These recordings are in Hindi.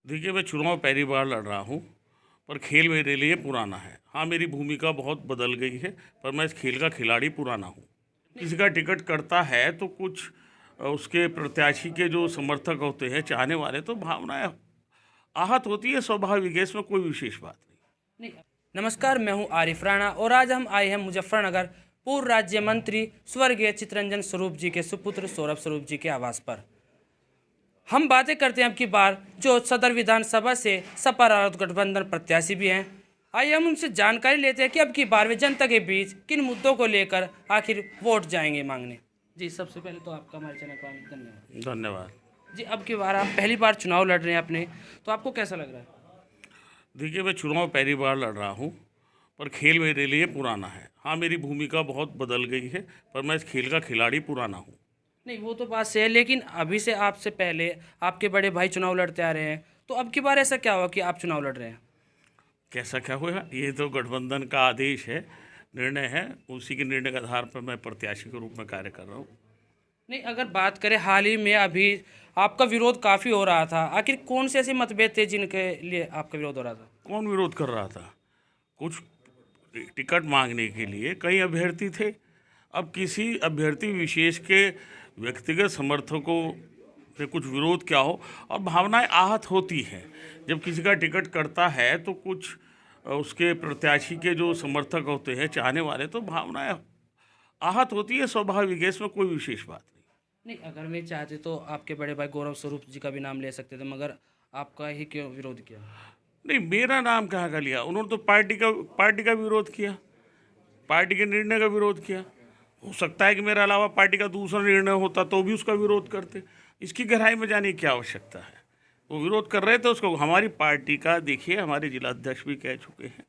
देखिए, मैं चुनाव पहली बार लड़ रहा हूँ, पर खेल मेरे लिए पुराना है। हाँ, मेरी भूमिका बहुत बदल गई है, पर मैं इस खेल का खिलाड़ी पुराना हूँ। किसी का टिकट कटता है तो कुछ उसके प्रत्याशी के जो समर्थक होते हैं, चाहने वाले, तो भावनाएँ आहत होती है, स्वाभाविक है, इसमें कोई विशेष बात नहीं। नहीं। नमस्कार, मैं हूं आरिफ राणा और आज हम आए हैं मुजफ्फरनगर पूर्व राज्य मंत्री स्वर्गीय चितरंजन स्वरूप जी के सुपुत्र सौरभ स्वरूप जी के आवास पर। हम बातें करते हैं अब की बार जो सदर विधानसभा से सपा रालोद गठबंधन प्रत्याशी भी हैं। आइए हम उनसे जानकारी लेते हैं कि अब की बार वे जनता के बीच किन मुद्दों को लेकर आखिर वोट जाएंगे मांगने। जी, सबसे पहले तो आपका हमारे चैनल पर धन्यवाद। धन्यवाद। जी, अब की बार आप पहली बार चुनाव लड़ रहे हैं अपने, तो आपको कैसा लग रहा है? देखिए, मैं चुनाव पहली बार लड़ रहा हूँ, पर खेल मेरे लिए पुराना है। हाँ, मेरी भूमिका बहुत बदल गई है, पर मैं इस खेल का खिलाड़ी पुराना हूँ। नहीं, वो तो बात सही है, लेकिन अभी से आपसे पहले आपके बड़े भाई चुनाव लड़ते आ रहे हैं, तो अब की बार ऐसा क्या हुआ कि आप चुनाव लड़ रहे हैं? कैसा क्या हुआ, ये तो गठबंधन का आदेश है, निर्णय है, उसी के निर्णय के आधार पर मैं प्रत्याशी के रूप में कार्य कर रहा हूँ। नहीं, अगर बात करें हाल ही में अभी आपका विरोध काफ़ी हो रहा था, आखिर कौन से ऐसे मतभेद थे जिनके लिए आपका विरोध हो रहा था? कौन विरोध कर रहा था? कुछ टिकट मांगने के लिए कई अभ्यर्थी थे। अब किसी अभ्यर्थी विशेष के व्यक्तिगत समर्थकों से कुछ विरोध क्या हो, और भावनाएं आहत होती हैं। जब किसी का टिकट कटता है तो कुछ उसके प्रत्याशी के जो समर्थक होते हैं, चाहने वाले, तो भावनाएं आहत होती है, स्वाभाविक है, इसमें कोई विशेष बात नहीं। नहीं, अगर मैं चाहते तो आपके बड़े भाई गौरव स्वरूप जी का भी नाम ले सकते थे, मगर आपका ही क्यों विरोध किया? नहीं, मेरा नाम कहाँ का लिया? उन्होंने तो पार्टी का विरोध किया, पार्टी के निर्णय का विरोध किया। हो सकता है कि मेरे अलावा पार्टी का दूसरा निर्णय होता तो भी उसका विरोध करते। इसकी गहराई में जाने की क्या आवश्यकता है? वो विरोध कर रहे थे उसको। हमारी पार्टी का देखिए, हमारे जिला अध्यक्ष भी कह चुके हैं,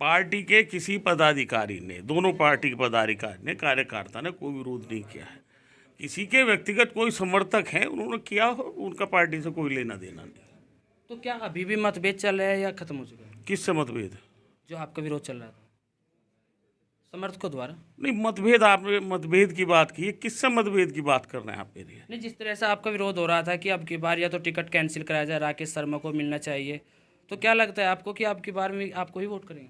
पार्टी के किसी पदाधिकारी ने, दोनों पार्टी के पदाधिकारी ने, कार्यकर्ता ने कोई विरोध नहीं किया है। किसी के व्यक्तिगत कोई समर्थक हैं, उन्होंने किया हो, उनका पार्टी से कोई लेना देना नहीं। तो क्या अभी भी मतभेद चल रहा है या खत्म हो चुका है किससे मतभेद? जो आपका विरोध चल रहा था समर्थकों द्वारा? नहीं, मतभेद, आपने मतभेद की बात की है, किससे मतभेद की बात कर रहे हैं आप मेरी? नहीं, जिस तरह से आपका विरोध हो रहा था कि अब की बार या तो टिकट कैंसिल कराया जाए, राकेश शर्मा को मिलना चाहिए, तो क्या लगता है आपको कि अब की बार में आपको ही वोट करेंगे?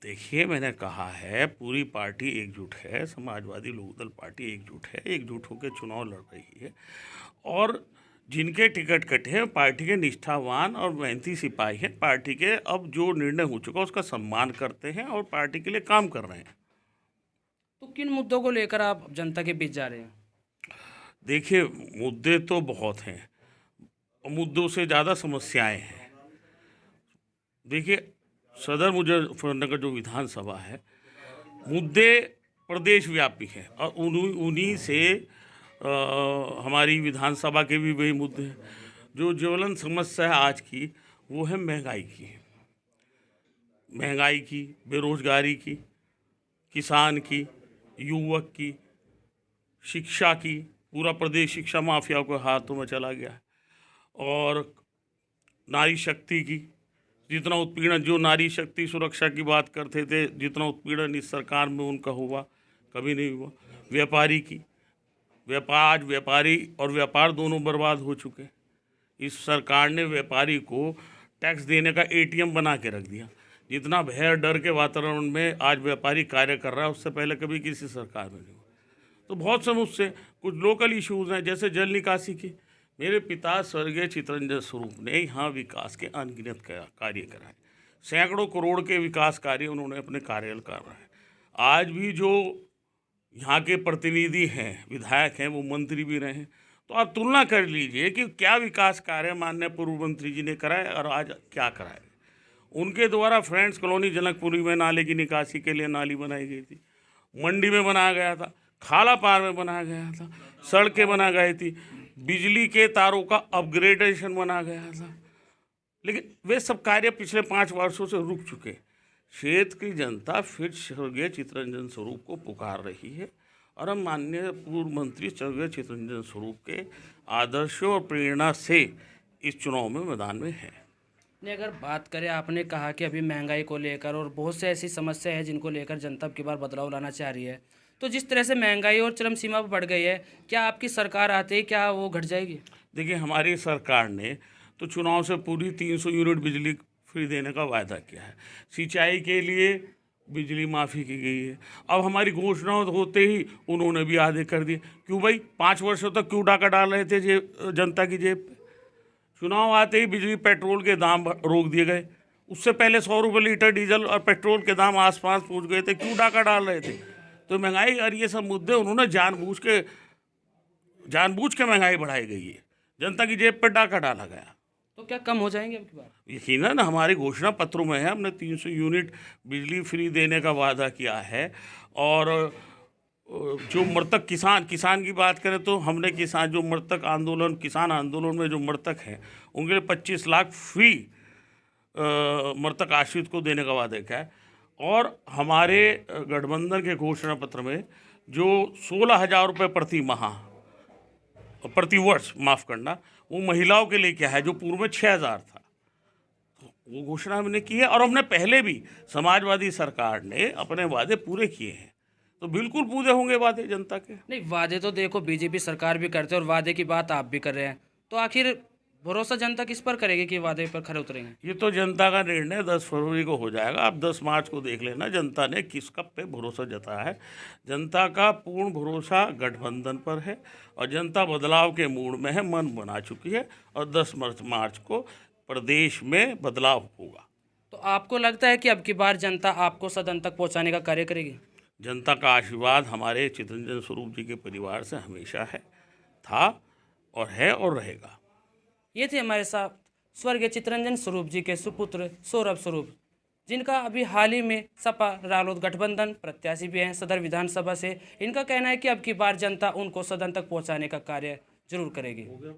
देखिए, मैंने कहा है, पूरी पार्टी एकजुट है, समाजवादी लोकदल पार्टी एकजुट है, एकजुट होकर चुनाव लड़ रही है। और जिनके टिकट कटे हैं, पार्टी के निष्ठावान और मेहनती सिपाही हैं, पार्टी के अब जो निर्णय हो चुका उसका सम्मान करते हैं और पार्टी के लिए काम कर रहे हैं। तो किन मुद्दों को लेकर आप जनता के बीच जा रहे हैं? देखिए, मुद्दे तो बहुत हैं, मुद्दों से ज़्यादा समस्याएं हैं। देखिए, सदर मुजफ्फरनगर जो विधानसभा है, मुद्दे प्रदेश व्यापी हैं, और उन्हीं से हमारी विधानसभा के भी वही मुद्दे हैं। जो ज्वलन समस्या है आज की, वो है महंगाई की, बेरोजगारी की, किसान की, युवक की, शिक्षा की। पूरा प्रदेश शिक्षा माफिया के हाथों में चला गया है। और नारी शक्ति की, जितना उत्पीड़न, जो नारी शक्ति सुरक्षा की बात करते थे, जितना उत्पीड़न इस सरकार में उनका हुआ, कभी नहीं हुआ। व्यापारी की, आज व्यापारी और व्यापार दोनों बर्बाद हो चुके। इस सरकार ने व्यापारी को टैक्स देने का एटीएम बना के रख दिया। जितना भय डर के वातावरण में आज व्यापारी कार्य कर रहा है, उससे पहले कभी किसी सरकार में नहीं हुआ। तो बहुत से मुझसे कुछ लोकल इश्यूज़ हैं, जैसे जल निकासी की। मेरे पिता स्वर्गीय चितरंजन स्वरूप ने यहाँ विकास के अनगिनत कार्य कराए, सैकड़ों करोड़ के विकास कार्य उन्होंने अपने कार्यकाल कराए। आज भी जो यहाँ के प्रतिनिधि हैं, विधायक हैं, वो मंत्री भी रहे हैं, तो आप तुलना कर लीजिए कि क्या विकास कार्य माननीय पूर्व मंत्री जी ने कराए और आज क्या कराए। उनके द्वारा फ्रेंड्स कॉलोनी जनकपुरी में नाले की निकासी के लिए नाली बनाई गई थी, मंडी में बनाया गया था, खाला पार में बनाया गया था, सड़कें बना गई थी, बिजली के तारों का अपग्रेडेशन बना गया था। लेकिन वे सब कार्य पिछले 5 वर्षों से रुक चुके। क्षेत्र की जनता फिर स्वर्गीय चितरंजन स्वरूप को पुकार रही है, और हम माननीय पूर्व मंत्री स्वर्गीय चितरंजन स्वरूप के आदर्शों और प्रेरणा से इस चुनाव में मैदान में है। नहीं, अगर बात करें, आपने कहा कि अभी महंगाई को लेकर और बहुत से ऐसी समस्या है जिनको लेकर जनता अब की बार बदलाव लाना चाह रही है, तो जिस तरह से महंगाई और चरम सीमा पर बढ़ गई है, क्या आपकी सरकार आते ही क्या वो घट जाएगी? देखिए, हमारी सरकार ने तो चुनाव से पूरी 300 यूनिट बिजली फ्री देने का वायदा किया है। सिंचाई के लिए बिजली माफ़ी की गई है। अब हमारी घोषणा होते ही उन्होंने भी आधे कर दिए। क्यों भाई, 5 वर्षों तक क्यों डाका डाल रहे थे जनता की जेब पे? चुनाव आते ही बिजली पेट्रोल के दाम रोक दिए गए। उससे पहले 100 रुपये लीटर डीजल और पेट्रोल के दाम आसपास पहुंच गए थे। क्यों डाका डाल रहे थे? तो महंगाई और ये सब मुद्दे उन्होंने जानबूझ के महंगाई बढ़ाई गई है, जनता की जेब पर डाका डाला गया। तो क्या कम हो जाएंगे अब की बार? यकीनन हमारे घोषणा पत्रों में है, हमने 300 यूनिट बिजली फ्री देने का वादा किया है। और जो मृतक किसान की बात करें तो हमने किसान आंदोलन में जो मृतक हैं उनके लिए 25 लाख फ्री मृतक आश्रित को देने का वादा किया है। और हमारे गठबंधन के घोषणा पत्र में जो 16,000 रुपये प्रति वर्ष माफ़ करना, वो महिलाओं के लिए क्या है, जो पूर्व में 6,000 था, वो घोषणा हमने की है। और हमने पहले भी, समाजवादी सरकार ने अपने वादे पूरे किए हैं, तो बिल्कुल पूरे होंगे वादे जनता के। नहीं, वादे तो देखो बीजेपी सरकार भी करते हैं और वादे की बात आप भी कर रहे हैं, तो आखिर भरोसा जनता किस पर करेगी कि वादे पर खरे उतरेंगे? ये तो जनता का निर्णय 10 फरवरी को हो जाएगा। आप 10 मार्च को देख लेना जनता ने किस कब पे भरोसा जताया है। जनता का पूर्ण भरोसा गठबंधन पर है और जनता बदलाव के मूड में है, मन बना चुकी है और 10 मार्च को प्रदेश में बदलाव होगा। तो आपको लगता है कि अब की बार जनता आपको सदन तक पहुंचाने का कार्य करेगी? जनता का आशीर्वाद हमारे चितरंजन स्वरूप जी के परिवार से हमेशा है, था और है और रहेगा। ये थे हमारे साथ स्वर्गीय चितरंजन स्वरूप जी के सुपुत्र सौरभ स्वरूप, जिनका अभी हाल ही में सपा रालोद गठबंधन प्रत्याशी भी हैं सदर विधानसभा से। इनका कहना है कि अब की बार जनता उनको सदन तक पहुंचाने का कार्य जरूर करेगी।